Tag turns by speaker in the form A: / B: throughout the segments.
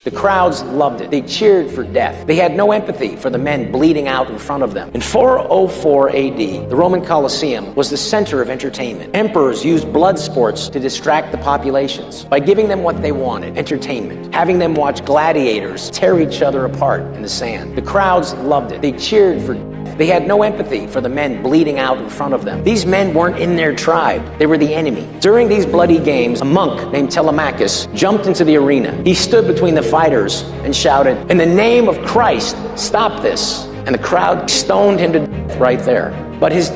A: The crowds loved it. They cheered for death. They had no empathy for the men bleeding out in front of them. In 404 AD, the Roman Colosseum was the center of entertainment. Emperors used blood sports to distract the populations by giving them what they wanted, entertainment, having them watch gladiators tear each other apart in the sand. The crowds loved it. They cheered for death. They had no empathy for the men bleeding out in front of them. These men weren't in their tribe. They were the enemy. During these bloody games, a monk named Telemachus jumped into the arena. He stood between the fighters and shouted, "In the name of Christ, stop this." And the crowd stoned him to death right there. But his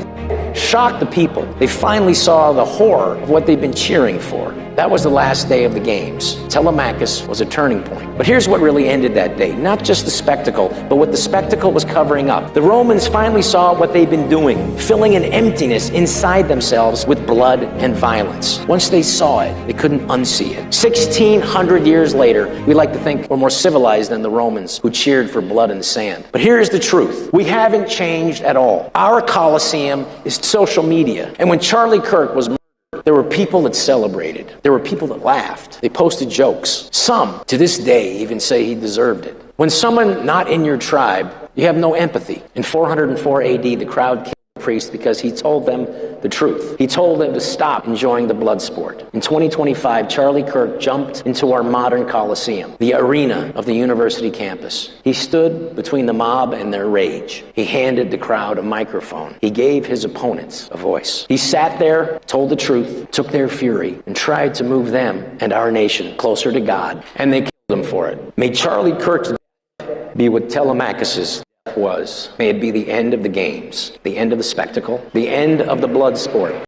A: shocked the people. They finally saw the horror of what they'd been cheering for. That was the last day of the games. Telemachus was a turning point. But here's what really ended that day. Not just the spectacle, but what the spectacle was covering up. The Romans finally saw what they'd been doing, filling an emptiness inside themselves with blood and violence. Once they saw it, they couldn't unsee it. 1,600 years later, we like to think we're more civilized than the Romans who cheered for blood in the sand. But here's the truth. We haven't changed at all. Our Colosseum is social media. And when Charlie Kirk was murdered, there were people that celebrated. There were people that laughed. They posted jokes. Some, to this day, even say he deserved it. When someone not in your tribe, you have no empathy. In 404 AD, the crowd killed the priest because he told them the truth. He told them to stop enjoying the blood sport. In 2025, Charlie Kirk jumped into our modern Colosseum, the arena of the university campus. He stood between the mob and their rage. He handed the crowd a microphone. He gave his opponents a voice. He sat there, told the truth, took their fury, and tried to move them and our nation closer to God. And they killed him for it. May Charlie Kirk's death be what Telemachus's was. May it be the end of the games, the end of the spectacle, the end of the blood sport.